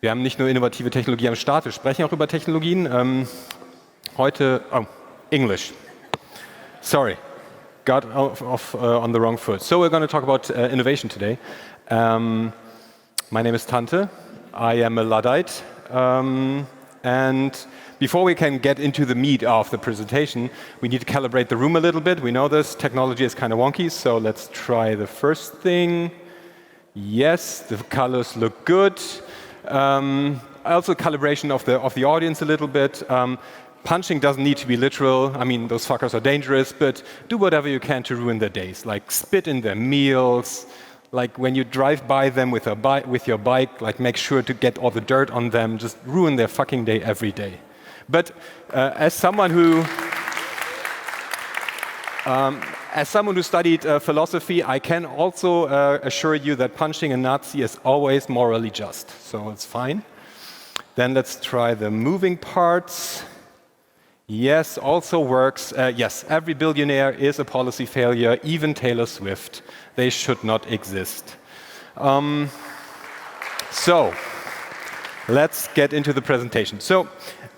Wir haben nicht nur innovative Technologie am Start, wir sprechen auch über Technologien. Heute, English. Sorry, got off on the wrong foot. So we're going to talk about innovation today. My name is Tante. I am a Luddite. And before we can get into the meat of the presentation, we need to calibrate the room a little bit. We know this technology is kind of wonky, so let's try the first thing. Yes, the colors look good. Also calibration of the audience a little bit. Punching doesn't need to be literal. I mean, those fuckers are dangerous, but do whatever you can to ruin their days. Like spit in their meals. Like when you drive by them with your bike, like make sure to get all the dirt on them. Just ruin their fucking day every day. But as someone who studied philosophy, I can also assure you that punching a Nazi is always morally just, so it's fine. Then let's try the moving parts. Yes, also works. Yes, every billionaire is a policy failure, even Taylor Swift. They should not exist. So, let's get into the presentation. So,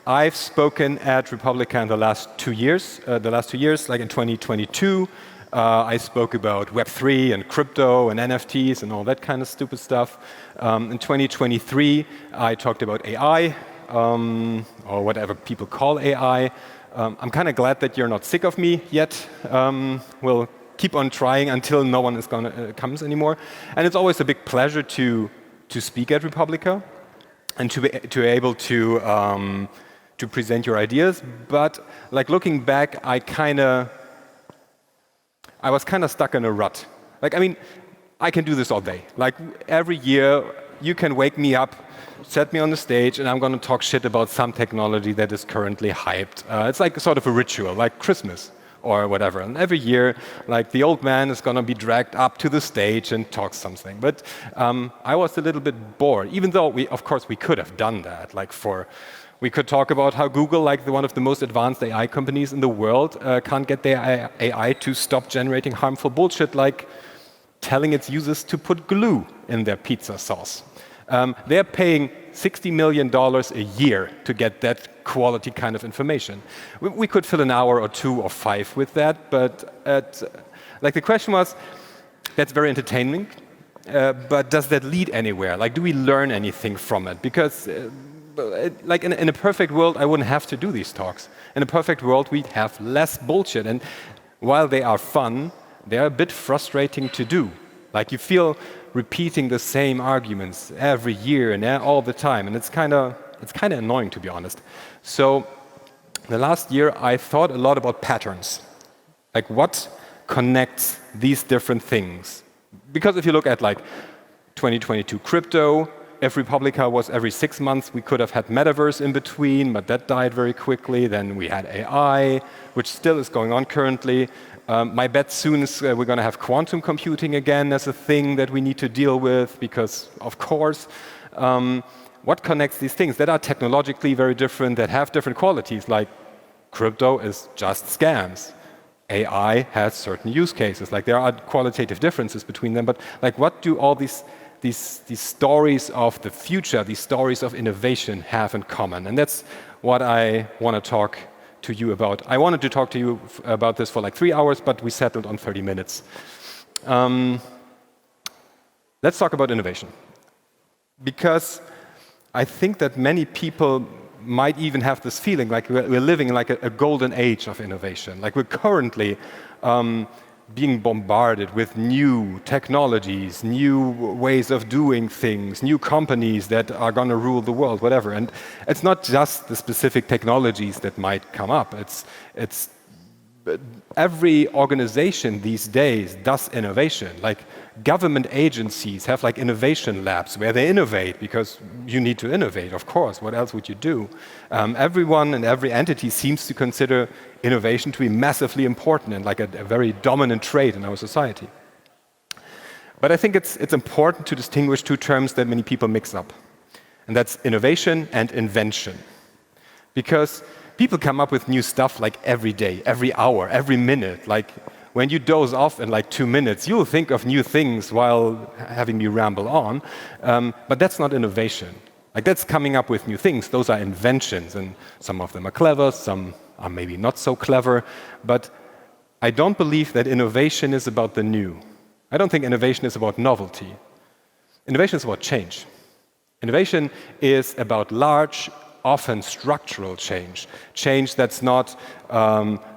I've spoken at Republica in the last 2 years. Like in 2022, I spoke about Web3 and crypto and NFTs and all that kind of stupid stuff. In 2023, I talked about AI, or whatever people call AI. I'm kind of glad that you're not sick of me yet. We'll keep on trying until no one is comes anymore. And it's always a big pleasure to speak at Republica and to be able to present your ideas. But like looking back, I was kind of stuck in a rut. Like, I mean, I can do this all day. Like every year, you can wake me up, set me on the stage, and I'm going to talk shit about some technology that is currently hyped. It's like sort of a ritual, like Christmas or whatever. And every year, like the old man is going to be dragged up to the stage and talk something. But I was a little bit bored, even though of course, we could have done that. We could talk about how Google, like one of the most advanced AI companies in the world, can't get their AI to stop generating harmful bullshit, like telling its users to put glue in their pizza sauce. They're paying $60 million a year to get that quality kind of information. We could fill an hour or 2 or 5 with that, but the question was, that's very entertaining, but does that lead anywhere? Like, do we learn anything from it? Because like in a perfect world, I wouldn't have to do these talks. In a perfect world, we'd have less bullshit. And while they are fun, they're a bit frustrating to do. Like you feel repeating the same arguments every year and all the time, and it's kind of annoying, to be honest. So the last year, I thought a lot about patterns. Like what connects these different things? Because if you look at like 2022 crypto, if Republica was every 6 months, we could have had metaverse in between, but that died very quickly. Then we had AI, which still is going on currently. My bet soon is we're going to have quantum computing again as a thing that we need to deal with, because, of course, what connects these things that are technologically very different, that have different qualities, like crypto is just scams. AI has certain use cases. Like there are qualitative differences between them, but like what do all these stories of the future, these stories of innovation have in common? And that's what I want to talk to you about. I wanted to talk to you about this for like 3 hours, but we settled on 30 minutes. Let's talk about innovation. Because I think that many people might even have this feeling like we're living in like a golden age of innovation. Like we're currently being bombarded with new technologies, new ways of doing things, new companies that are going to rule the world, whatever. And it's not just the specific technologies that might come up. It's every organization these days does innovation. Like government agencies have like innovation labs where they innovate because you need to innovate, of course. What else would you do? Everyone and every entity seems to consider innovation to be massively important and like a very dominant trait in our society. But I think it's important to distinguish 2 terms that many people mix up. And that's innovation and invention. Because people come up with new stuff like every day, every hour, every minute. Like when you doze off in like 2 minutes, you'll think of new things while having me ramble on. But that's not innovation. Like that's coming up with new things. Those are inventions, and some of them are clever, some are maybe not so clever. But I don't believe that innovation is about the new. I don't think innovation is about novelty. Innovation is about change. Innovation is about large, often structural change. Change that's not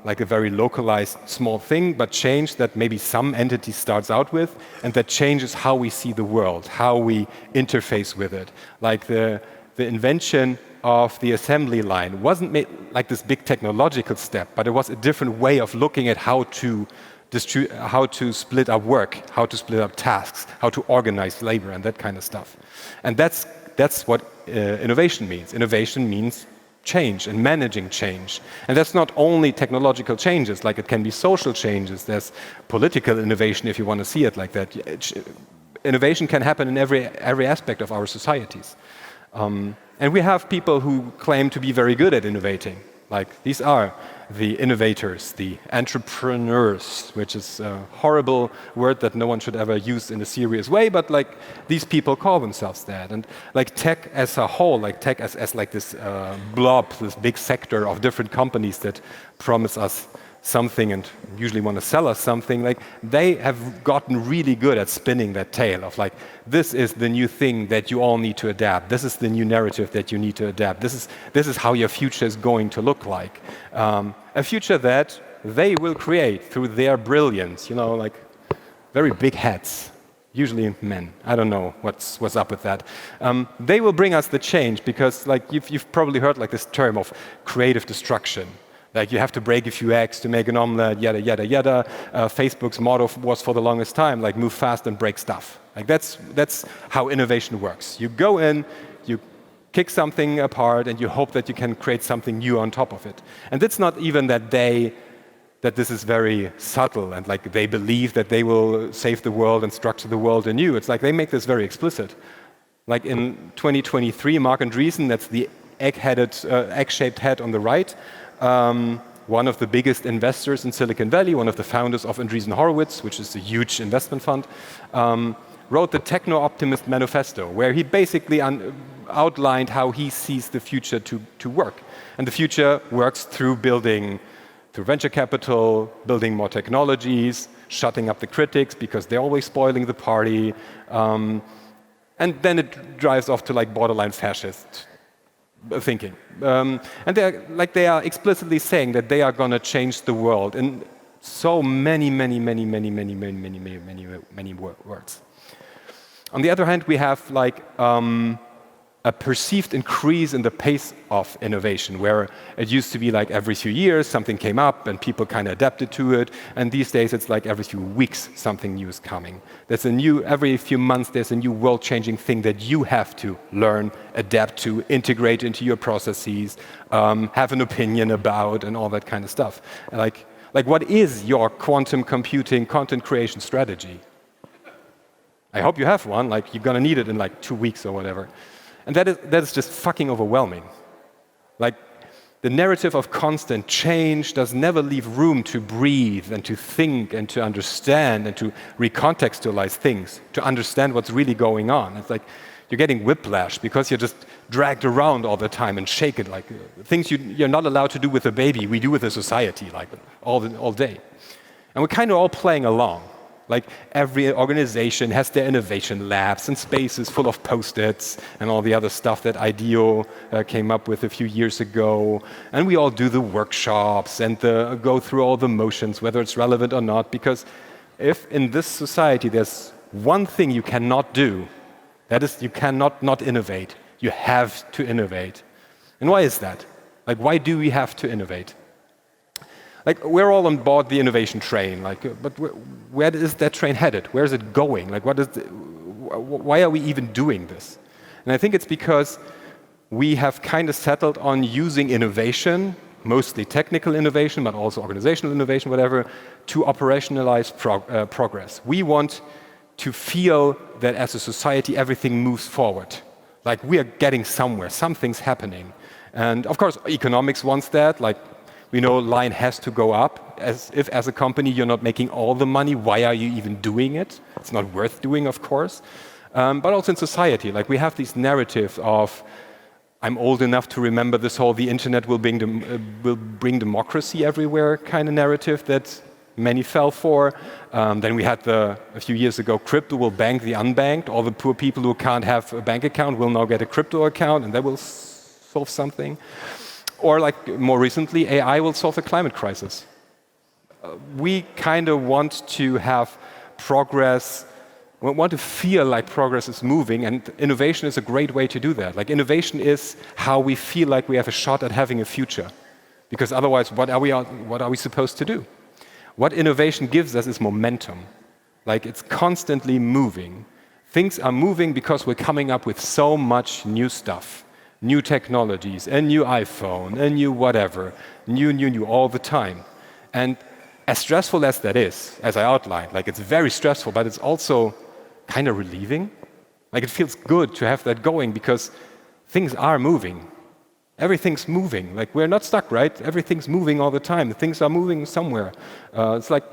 like a very localized small thing, but change that maybe some entity starts out with, and that changes how we see the world, how we interface with it. Like the invention of the assembly line wasn't made like this big technological step, but it was a different way of looking at how to split up work, how to split up tasks, how to organize labor and that kind of stuff. And that's what innovation means. Innovation means change and managing change. And that's not only technological changes, like it can be social changes. There's political innovation, if you want to see it like that. Innovation can happen in every aspect of our societies. And we have people who claim to be very good at innovating. Like these are the innovators, the entrepreneurs, which is a horrible word that no one should ever use in a serious way, but like these people call themselves that. And like tech as a whole, like tech as like this blob, this big sector of different companies that promise us something and usually want to sell us something, like they have gotten really good at spinning that tale of like, this is the new thing that you all need to adapt. This is the new narrative that you need to adapt. This is how your future is going to look like. A future that they will create through their brilliance, you know, like very big heads, usually men. I don't know what's up with that. They will bring us the change because like you've probably heard like this term of creative destruction. Like you have to break a few eggs to make an omelette, yada, yada, yada. Facebook's motto was for the longest time, like move fast and break stuff. Like that's how innovation works. You go in, you kick something apart, and you hope that you can create something new on top of it. And it's not even that this is very subtle and like they believe that they will save the world and structure the world anew. It's like they make this very explicit. Like in 2023, Mark Andreessen, that's the egg-shaped head on the right, one of the biggest investors in Silicon Valley, one of the founders of Andreessen Horowitz, which is a huge investment fund, wrote the Techno-Optimist Manifesto, where he basically outlined how he sees the future to work. And the future works through venture capital, building more technologies, shutting up the critics because they're always spoiling the party, and then it drives off to like borderline fascist thinking. And they are explicitly saying that they are going to change the world in so many words. On the other hand, we have like a perceived increase in the pace of innovation, where it used to be like every few years something came up and people kind of adapted to it, and these days it's like every few weeks something new is coming. Every few months there's a new world-changing thing that you have to learn, adapt to, integrate into your processes, have an opinion about, and all that kind of stuff. Like what is your quantum computing content creation strategy? I hope you have one, like you're gonna need it in like 2 weeks or whatever. And that is just fucking overwhelming. Like, the narrative of constant change does never leave room to breathe and to think and to understand and to recontextualize things, to understand what's really going on. It's like you're getting whiplash because you're just dragged around all the time and shaken, like things you're not allowed to do with a baby, we do with a society, like all day. And we're kind of all playing along. Like every organization has their innovation labs and spaces full of Post-its and all the other stuff that IDEO came up with a few years ago. And we all do the workshops and go through all the motions, whether it's relevant or not. Because if in this society there's one thing you cannot do, that is you cannot not innovate. You have to innovate. And why is that? Like, why do we have to innovate? Like, we're all on board the innovation train, like, but where is that train headed? Where is it going? Like, why are we even doing this? And I think it's because we have kind of settled on using innovation, mostly technical innovation, but also organizational innovation, whatever, to operationalize progress. We want to feel that as a society everything moves forward. Like, we are getting somewhere, something's happening. And of course, economics wants that, like, we know line has to go up. If as a company you're not making all the money, why are you even doing it? It's not worth doing, of course. but also in society. Like we have these narratives of, I'm old enough to remember this whole the internet will bring democracy everywhere kind of narrative that many fell for. Then we had a few years ago, crypto will bank the unbanked. All the poor people who can't have a bank account will now get a crypto account, and that will solve something. Or like more recently, AI will solve the climate crisis. We kind of want to have progress. We want to feel like progress is moving, and innovation is a great way to do that. Like innovation is how we feel like we have a shot at having a future. Because otherwise, what are we supposed to do? What innovation gives us is momentum. Like it's constantly moving. Things are moving because we're coming up with so much new stuff, new technologies, a new iPhone, a new whatever, new all the time. And as stressful as that is, as I outlined, like it's very stressful, but it's also kind of relieving. Like it feels good to have that going because things are moving. Everything's moving. Like we're not stuck, right? Everything's moving all the time. Things are moving somewhere. It's like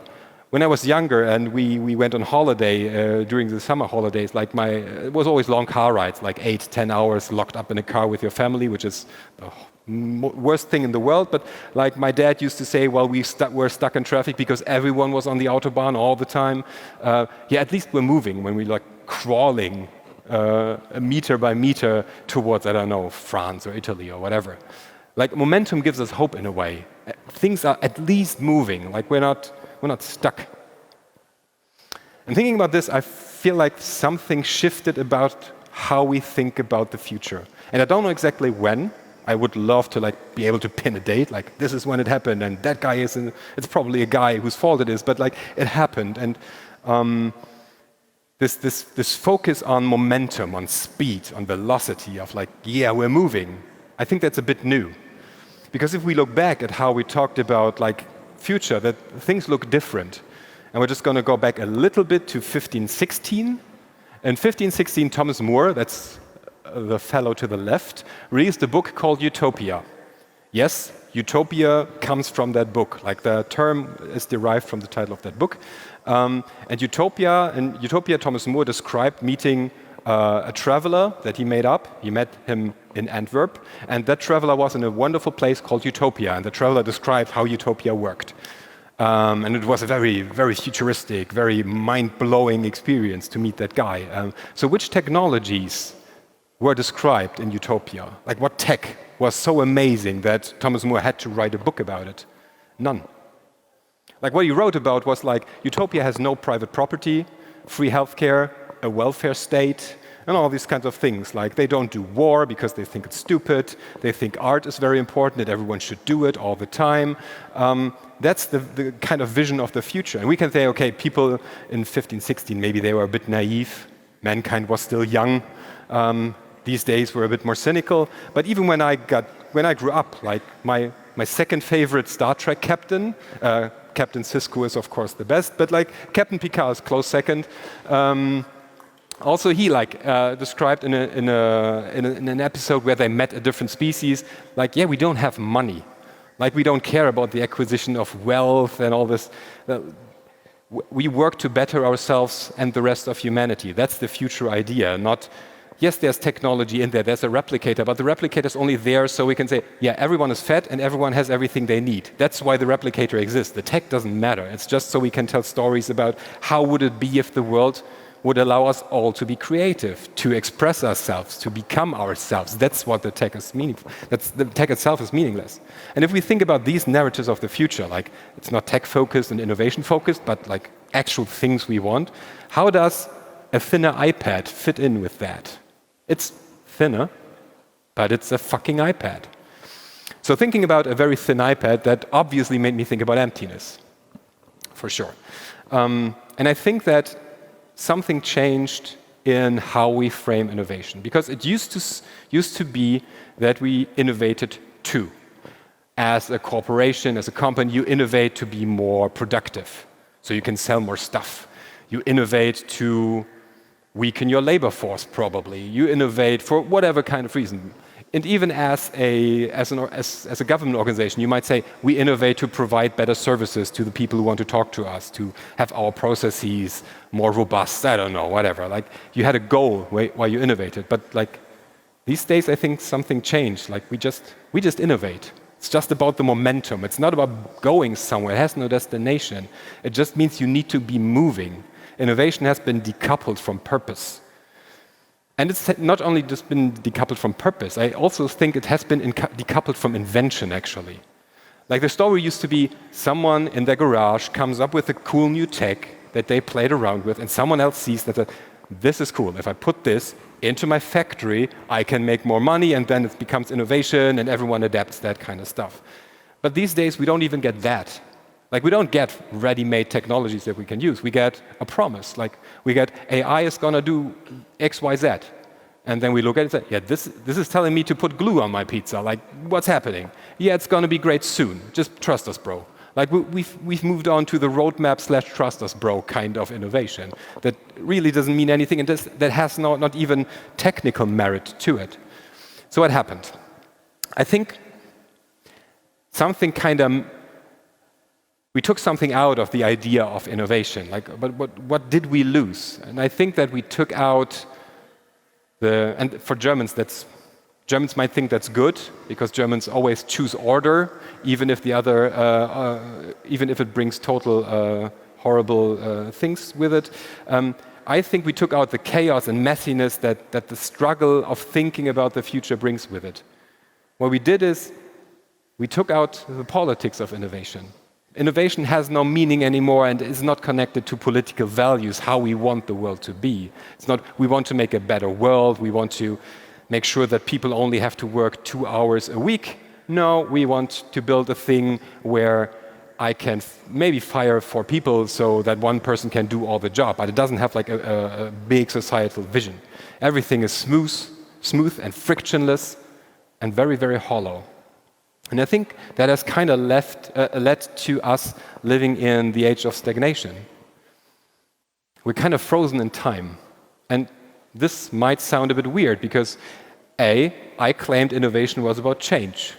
when I was younger and we went on holiday during the summer holidays, like it was always long car rides, like 8-10 hours locked up in a car with your family, which is the worst thing in the world. But like my dad used to say, well, we're stuck in traffic because everyone was on the Autobahn all the time. Yeah, at least we're moving when we're like crawling meter by meter towards, I don't know, France or Italy or whatever. Like momentum gives us hope in a way. Things are at least moving, like we're not stuck. And thinking about this, I feel like something shifted about how we think about the future. And I don't know exactly when. I would love to like be able to pin a date, like this is when it happened, and that guy it's probably a guy whose fault it is, but like it happened. And this focus on momentum, on speed, on velocity of like, yeah, we're moving, I think that's a bit new. Because if we look back at how we talked about like future, that things look different. And we're just going to go back a little bit to 1516. In 1516, Thomas More, that's the fellow to the left, released a book called Utopia. Yes, utopia comes from that book. Like the term is derived from the title of that book. And Utopia, Thomas More described meeting a traveler that he made up. He met him in Antwerp, and that traveler was in a wonderful place called Utopia. And the traveler described how Utopia worked. And it was a very, very futuristic, very mind-blowing experience to meet that guy. So which technologies were described in Utopia? Like what tech was so amazing that Thomas More had to write a book about it? None. Like what he wrote about was like, Utopia has no private property, free healthcare, a welfare state, and all these kinds of things. Like they don't do war because they think it's stupid. They think art is very important, that everyone should do it all the time. That's the kind of vision of the future. And we can say, okay, people in 1516, maybe they were a bit naive. Mankind was still young. These days we're a bit more cynical. But even when I grew up, like my second favorite Star Trek captain, Captain Sisko is of course the best, but like Captain Picard is close second. Also, he described in an episode where they met a different species, like, yeah, we don't have money. Like, we don't care about the acquisition of wealth and all this. We work to better ourselves and the rest of humanity. That's the future idea, not, yes, there's technology in there, there's a replicator, but the replicator is only there so we can say, yeah, everyone is fed and everyone has everything they need. That's why the replicator exists. The tech doesn't matter. It's just so we can tell stories about how would it be if the world would allow us all to be creative, to express ourselves, to become ourselves. That's what the tech is meaningful. The tech itself is meaningless. And if we think about these narratives of the future, like it's not tech-focused and innovation-focused, but like actual things we want, how does a thinner iPad fit in with that? It's thinner, but it's a fucking iPad. So thinking about a very thin iPad, that obviously made me think about emptiness, for sure. And I think that something changed in how we frame innovation, because it used to be that we innovated too. As a corporation, as a company, you innovate to be more productive, so you can sell more stuff. You innovate to weaken your labor force, probably. You innovate for whatever kind of reason. And even as a government organization, you might say, we innovate to provide better services to the people who want to talk to us, to have our processes more robust, I don't know, whatever. Like, you had a goal while you innovated. But like, these days, I think something changed. Like, we just innovate. It's just about the momentum. It's not about going somewhere. It has no destination. It just means you need to be moving. Innovation has been decoupled from purpose. And it's not only just been decoupled from purpose, I also think it has been decoupled from invention, actually. Like, the story used to be someone in their garage comes up with a cool new tech that they played around with, and someone else sees that this is cool. If I put this into my factory, I can make more money, and then it becomes innovation, and everyone adapts that kind of stuff. But these days, we don't even get that. Like, we don't get ready-made technologies that we can use. We get a promise. Like, we get AI is going to do X, Y, Z. And then we look at it and say, yeah, this is telling me to put glue on my pizza. Like, what's happening? Yeah, it's going to be great soon. Just trust us, bro. Like, we've moved on to the roadmap/trust us, bro kind of innovation that really doesn't mean anything, and that has not even technical merit to it. So what happened? I think something we took something out of the idea of innovation. Like, but what did we lose? And I think that we took out and for Germans, Germans might think that's good, because Germans always choose order, even if even if it brings total horrible things with it. I think we took out the chaos and messiness that the struggle of thinking about the future brings with it. What we did is we took out the politics of innovation. Innovation has no meaning anymore and is not connected to political values, how we want the world to be. It's not, we want to make a better world, we want to make sure that people only have to work 2 hours a week. No, we want to build a thing where I can maybe fire 4 people so that one person can do all the job, but it doesn't have like a big societal vision. Everything is smooth and frictionless and very, very hollow. And I think that has kind of led to us living in the age of stagnation. We're kind of frozen in time. And this might sound a bit weird because, I claimed innovation was about change.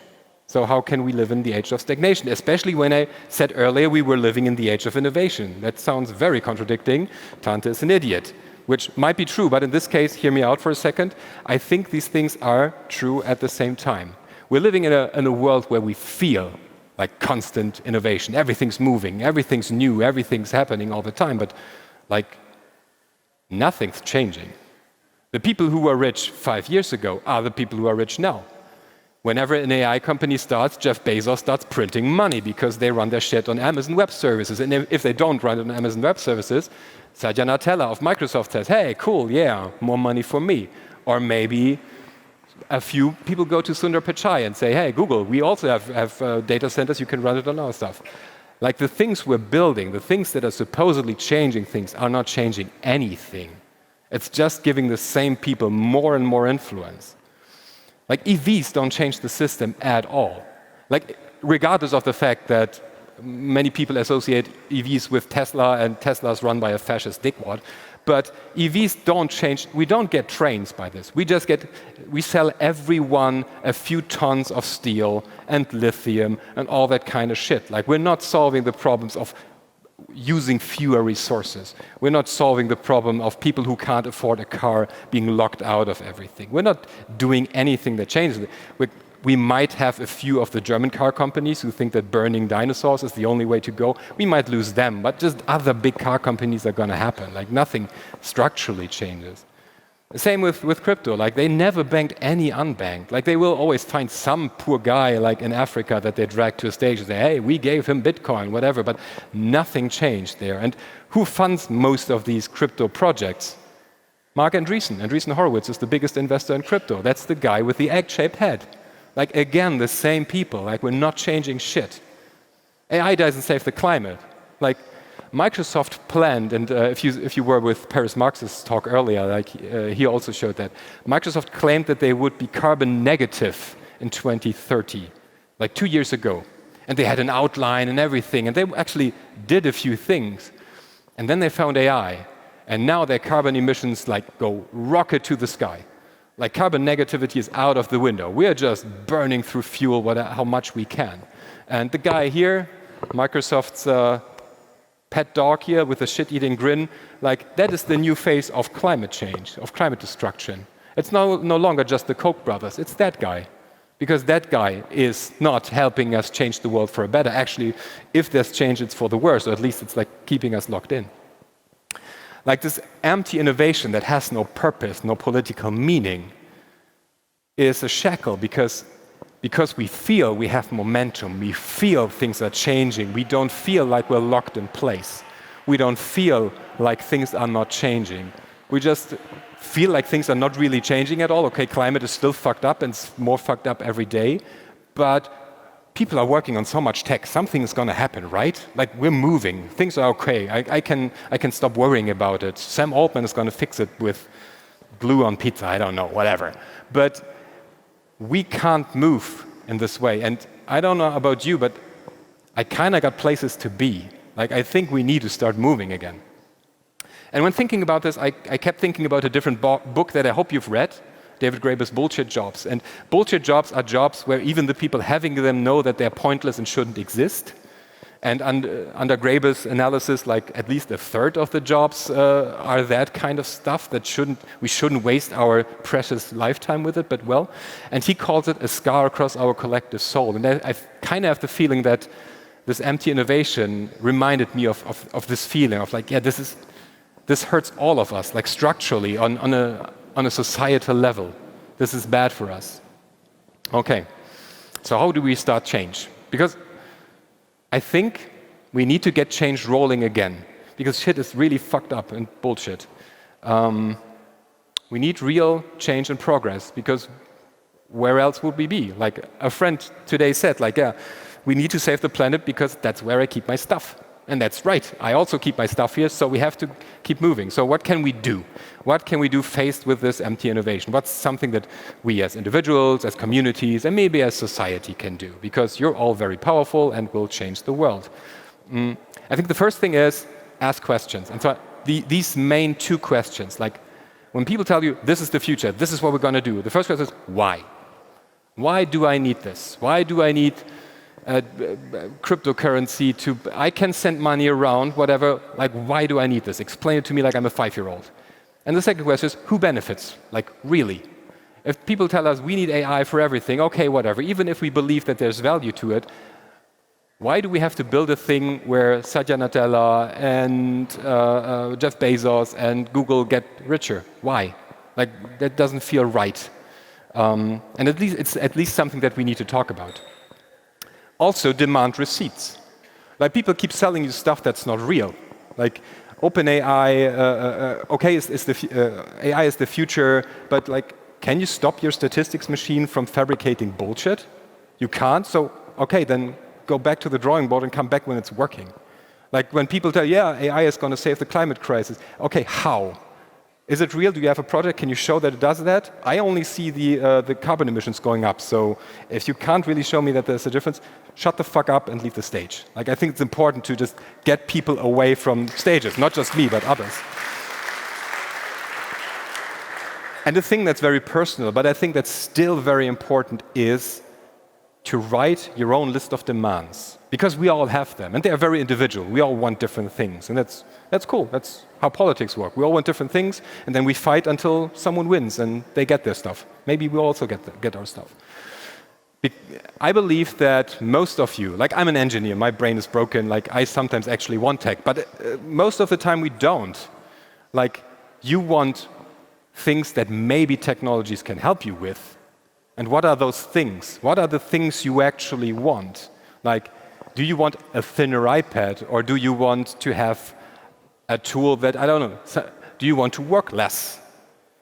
So how can we live in the age of stagnation? Especially when I said earlier we were living in the age of innovation. That sounds very contradicting. Tante is an idiot, which might be true, but in this case, hear me out for a second. I think these things are true at the same time. We're living in a world where we feel like constant innovation. Everything's moving, everything's new, everything's happening all the time, but like nothing's changing. The people who were rich 5 years ago are the people who are rich now. Whenever an AI company starts, Jeff Bezos starts printing money because they run their shit on Amazon Web Services. And if they don't run it on Amazon Web Services, Satya Nadella of Microsoft says, hey, cool, yeah, more money for me. Or maybe a few people go to Sundar Pichai and say, hey, Google, we also have data centers, you can run it on our stuff. Like, the things we're building, the things that are supposedly changing things are not changing anything. It's just giving the same people more and more influence. Like, EVs don't change the system at all. Like, regardless of the fact that many people associate EVs with Tesla and Tesla's run by a fascist dickwad, but EVs don't change. We don't get trains by this. We sell everyone a few tons of steel and lithium and all that kind of shit. Like, we're not solving the problems of using fewer resources. We're not solving the problem of people who can't afford a car being locked out of everything. We're not doing anything that changes it. We might have a few of the German car companies who think that burning dinosaurs is the only way to go. We might lose them, but just other big car companies are going to happen. Like, nothing structurally changes. The same with crypto. Like, they never banked any unbanked. Like, they will always find some poor guy like in Africa that they drag to a stage and say, hey, we gave him Bitcoin, whatever, but nothing changed there. And who funds most of these crypto projects? Mark Andreessen. Andreessen Horowitz is the biggest investor in crypto. That's the guy with the egg-shaped head. Like, again, the same people. Like, we're not changing shit. AI doesn't save the climate. Like, Microsoft planned, and if you were with Paris Marx's talk earlier, like he also showed that, Microsoft claimed that they would be carbon negative in 2030, like 2 years ago. And they had an outline and everything, and they actually did a few things. And then they found AI, and now their carbon emissions like go rocket to the sky. Like carbon negativity is out of the window. We are just burning through fuel how much we can. And the guy here, Microsoft's pet dog here with a shit-eating grin, like that is the new face of climate change, of climate destruction. It's no longer just the Koch brothers, it's that guy. Because that guy is not helping us change the world for a better. Actually, if there's change, it's for the worse, or at least it's like keeping us locked in. Like this empty innovation that has no purpose, no political meaning, is a shackle because we feel we have momentum, we feel things are changing, we don't feel like we're locked in place. We don't feel like things are not changing. We just feel like things are not really changing at all. Okay, climate is still fucked up and it's more fucked up every day, but people are working on so much tech, something is going to happen, right? Like we're moving, things are okay, I can stop worrying about it. Sam Altman is going to fix it with glue on pizza, I don't know, whatever. But we can't move in this way. And I don't know about you, but I kind of got places to be. Like I think we need to start moving again. And when thinking about this, I kept thinking about a different book that I hope you've read, David Graeber's Bullshit Jobs. And bullshit jobs are jobs where even the people having them know that they're pointless and shouldn't exist. And under Graeber's analysis, like at least a third of the jobs are that kind of stuff that we shouldn't waste our precious lifetime with it, but well. And he calls it a scar across our collective soul. And I kind of have the feeling that this empty innovation reminded me of this feeling of like, yeah, this hurts all of us, like structurally on a societal level. This is bad for us. Okay, so how do we start change? Because I think we need to get change rolling again, because shit is really fucked up and bullshit. We need real change and progress, because where else would we be? Like a friend today said, like, yeah, we need to save the planet because that's where I keep my stuff. And that's right. I also keep my stuff here, so we have to keep moving. So what can we do? What can we do faced with this empty innovation? What's something that we as individuals, as communities, and maybe as society can do? Because you're all very powerful and will change the world. I think the first thing is ask questions. And so these main two questions, like when people tell you, this is the future, this is what we're going to do, the first question is, why? Why do I need this? Why do I need cryptocurrency I can send money around, whatever, like why do I need this? Explain it to me like I'm a 5-year-old. And the second question is, who benefits? Like really? If people tell us we need AI for everything, okay, whatever, even if we believe that there's value to it, why do we have to build a thing where Satya Nadella and Jeff Bezos and Google get richer? Why? Like that doesn't feel right. And it's at least something that we need to talk about. Also, demand receipts. Like people keep selling you stuff that's not real. Like OpenAI, okay, AI is the future, but like, can you stop your statistics machine from fabricating bullshit? You can't. So, okay, then go back to the drawing board and come back when it's working. Like when people tell, yeah, AI is going to save the climate crisis. Okay, how? Is it real? Do you have a project? Can you show that it does that? I only see the carbon emissions going up. So if you can't really show me that there's a difference, shut the fuck up and leave the stage. Like I think it's important to just get people away from stages, not just me, but others. And the thing that's very personal, but I think that's still very important, is to write your own list of demands. Because we all have them, and they are very individual. We all want different things, and that's cool. That's how politics work. We all want different things, and then we fight until someone wins and they get their stuff. Maybe we also get our stuff. I believe that most of you, like I'm an engineer, my brain is broken, like I sometimes actually want tech, but most of the time we don't. Like you want things that maybe technologies can help you with. And what are those things? What are the things you actually want? Like, do you want a thinner iPad, or do you want to have a tool that, I don't know, do you want to work less?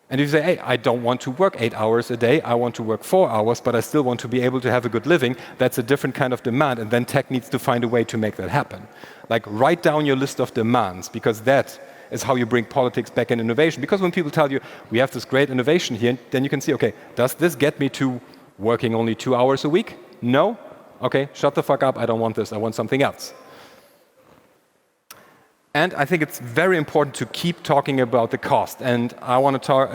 And if you say, hey, I don't want to work 8 hours a day, I want to work 4 hours, but I still want to be able to have a good living, that's a different kind of demand, and then tech needs to find a way to make that happen. Like, write down your list of demands, because that is how you bring politics back in innovation. Because when people tell you, we have this great innovation here, then you can see, okay, does this get me to working only 2 hours a week? No? Okay, shut the fuck up, I don't want this, I want something else. And I think it's very important to keep talking about the cost. And I want to talk,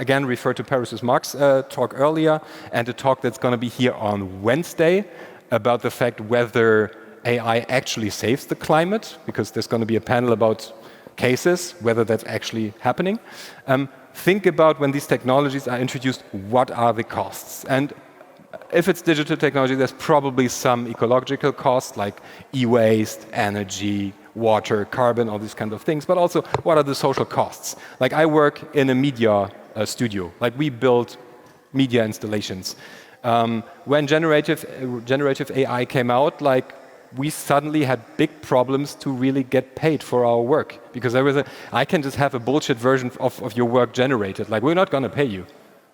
again refer to Paris's Mark's talk earlier and a talk that's going to be here on Wednesday about the fact whether AI actually saves the climate, because there's going to be a panel about cases, whether that's actually happening. Think about when these technologies are introduced, what are the costs? And if it's digital technology, there's probably some ecological costs like e-waste, energy, water, carbon, all these kind of things, but also what are the social costs? Like I work in a media studio, like we build media installations. When generative AI came out, like we suddenly had big problems to really get paid for our work, because I can just have a bullshit version of your work generated. Like we're not going to pay you.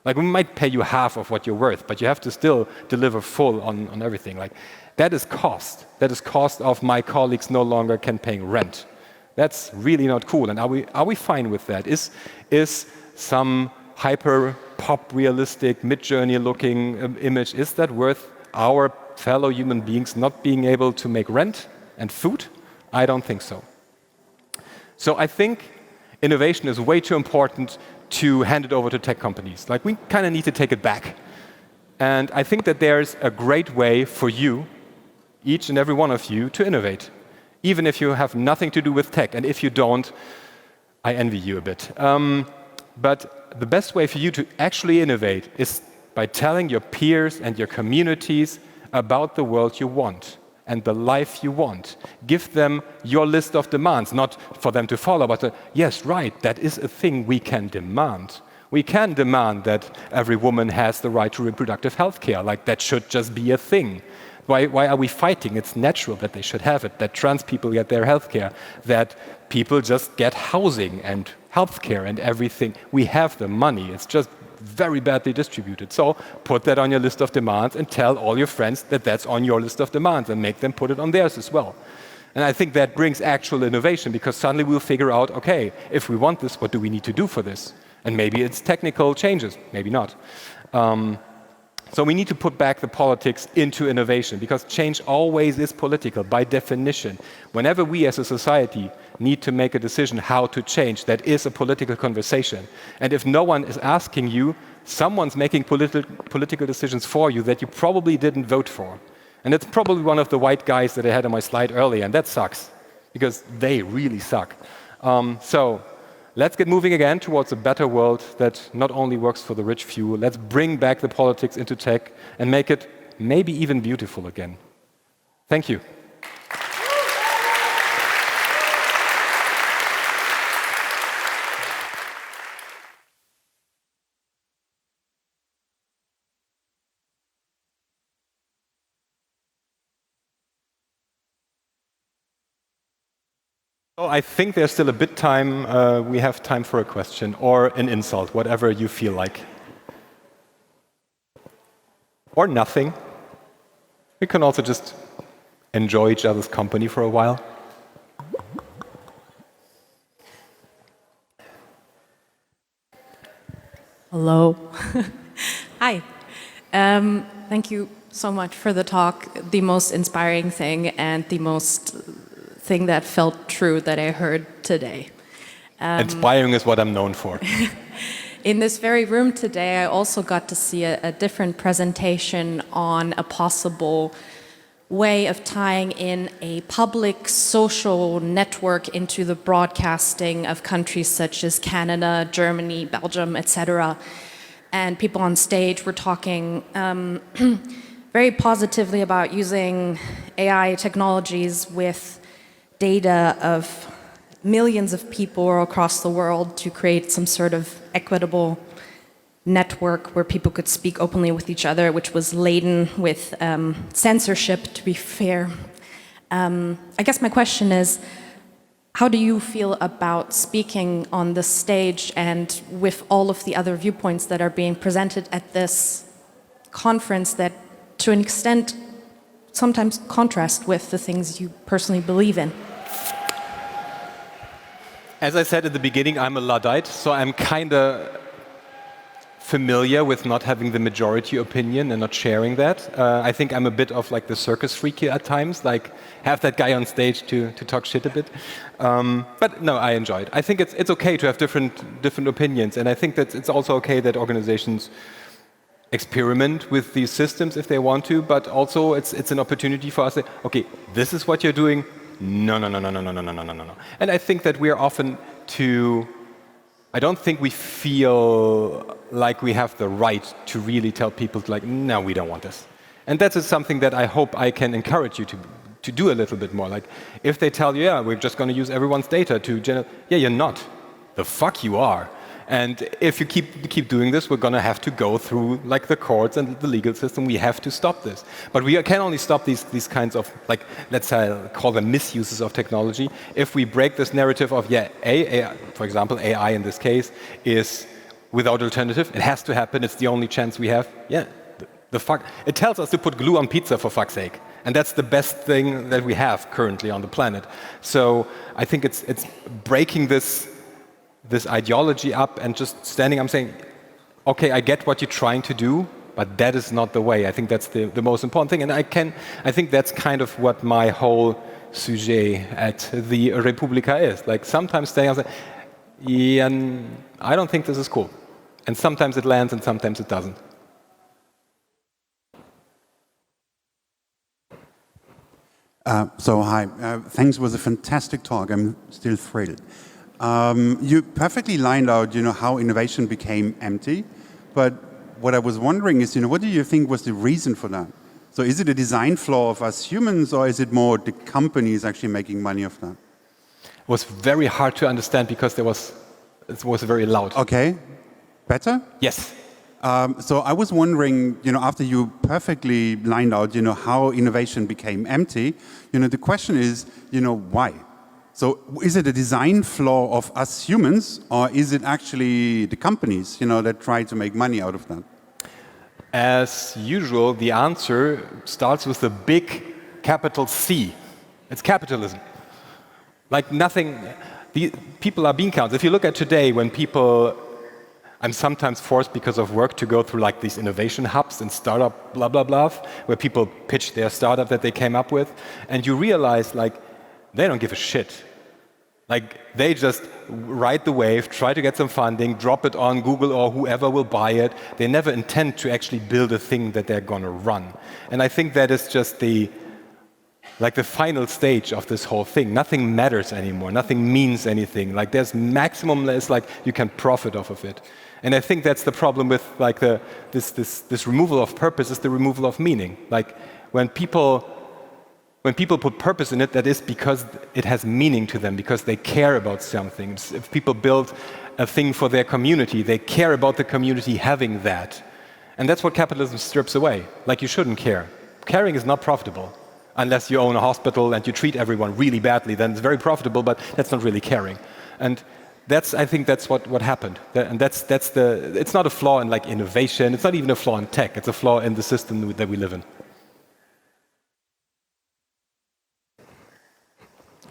Like we might pay you half of what you're worth, but you have to still deliver full on everything. Like that is cost. That is cost of my colleagues no longer can pay rent. That's really not cool. And are we fine with that? Is some hyper pop realistic mid-journey looking image, is that worth our fellow human beings not being able to make rent and food? I don't think so. So I think innovation is way too important to hand it over to tech companies. Like we kind of need to take it back. And I think that there's a great way for you, each and every one of you, to innovate, even if you have nothing to do with tech. And if you don't, I envy you a bit. But the best way for you to actually innovate is by telling your peers and your communities about the world you want and the life you want. Give them your list of demands, not for them to follow, but yes, right, that is a thing we can demand. We can demand that every woman has the right to reproductive health care, like that should just be a thing. Why are we fighting? It's natural that they should have it, that trans people get their health care, that people just get housing and health care and everything. We have the money, it's just very badly distributed. So put that on your list of demands and tell all your friends that that's on your list of demands and make them put it on theirs as well. And I think that brings actual innovation, because suddenly we'll figure out, okay, if we want this, what do we need to do for this? And maybe it's technical changes, maybe not. So we need to put back the politics into innovation, because change always is political by definition. Whenever we as a society need to make a decision how to change, that is a political conversation. And if no one is asking you, someone's making political decisions for you that you probably didn't vote for. And it's probably one of the white guys that I had on my slide earlier, and that sucks, because they really suck. So let's get moving again towards a better world that not only works for the rich few. Let's bring back the politics into tech and make it maybe even beautiful again. Thank you. So I think there's still a bit time. We have time for a question or an insult, whatever you feel like. Or nothing. We can also just enjoy each other's company for a while. Hello. Hi. Thank you so much for the talk. The most inspiring thing and the most thing that felt true that I heard today. Inspiring is what I'm known for. In this very room today, I also got to see a different presentation on a possible way of tying in a public social network into the broadcasting of countries such as Canada, Germany, Belgium, etc. And people on stage were talking very positively about using AI technologies with data of millions of people across the world to create some sort of equitable network where people could speak openly with each other, which was laden with censorship, to be fair. I guess my question is, how do you feel about speaking on the stage and with all of the other viewpoints that are being presented at this conference that, to an extent, sometimes contrast with the things you personally believe in? As I said at the beginning, I'm a Luddite, so I'm kind of familiar with not having the majority opinion and not sharing that. I think I'm a bit of like the circus freak at times, like have that guy on stage to talk shit a bit. But no, I enjoy it. I think it's okay to have different opinions, and I think that it's also okay that organizations experiment with these systems if they want to, but also it's an opportunity for us to say, okay, this is what you're doing. No. And I think that we're often I don't think we feel like we have the right to really tell people like, no, we don't want this. And that is something that I hope I can encourage you to do a little bit more. Like, if they tell you, yeah, we're just going to use everyone's data to generate, yeah, you're not. The fuck you are. And if you keep doing this, we're going to have to go through like the courts and the legal system. We have to stop this. But we can only stop these kinds of, like, let's say, call them misuses of technology, if we break this narrative of, yeah, AI, for example, AI in this case, is without alternative. It has to happen. It's the only chance we have. Yeah, the fuck. It tells us to put glue on pizza, for fuck's sake. And that's the best thing that we have currently on the planet. So I think it's breaking this ideology up and just standing up saying, okay, I get what you're trying to do, but that is not the way. I think that's the most important thing. And I think that's kind of what my whole sujet at the Republika is. Like, sometimes standing up and saying, yeah, I don't think this is cool. And sometimes it lands and sometimes it doesn't. Hi, thanks, it was a fantastic talk. I'm still thrilled. You perfectly lined out, how innovation became empty. But what I was wondering is, what do you think was the reason for that? So is it a design flaw of us humans, or is it more the companies actually making money off that? It was very hard to understand because it was very loud. Okay, better? Yes. So I was wondering, after you perfectly lined out, how innovation became empty, the question is, why? So is it a design flaw of us humans, or is it actually the companies, that try to make money out of that? As usual, the answer starts with a big capital C. It's capitalism. Like nothing, people are bean counters. If you look at today, when people, I'm sometimes forced because of work to go through like these innovation hubs and startup blah, blah, blah, where people pitch their startup that they came up with, and you realize like, they don't give a shit. Like, they just ride the wave, try to get some funding, drop it on Google or whoever will buy it. They never intend to actually build a thing that they're going to run. And I think that is just the final stage of this whole thing. Nothing matters anymore. Nothing means anything. Like, there's maximum, it's like you can profit off of it. And I think that's the problem with like this removal of purpose is the removal of meaning. Like, when people put purpose in it, that is because it has meaning to them, because they care about something. If people build a thing for their community, they care about the community having that. And that's what capitalism strips away. Like, you shouldn't care. Caring is not profitable. Unless you own a hospital and you treat everyone really badly, then it's very profitable, but that's not really caring. And I think that's what happened. And it's not a flaw in like innovation, it's not even a flaw in tech, it's a flaw in the system that we live in.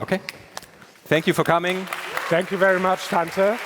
Okay. Thank you for coming. Thank you very much, Tante.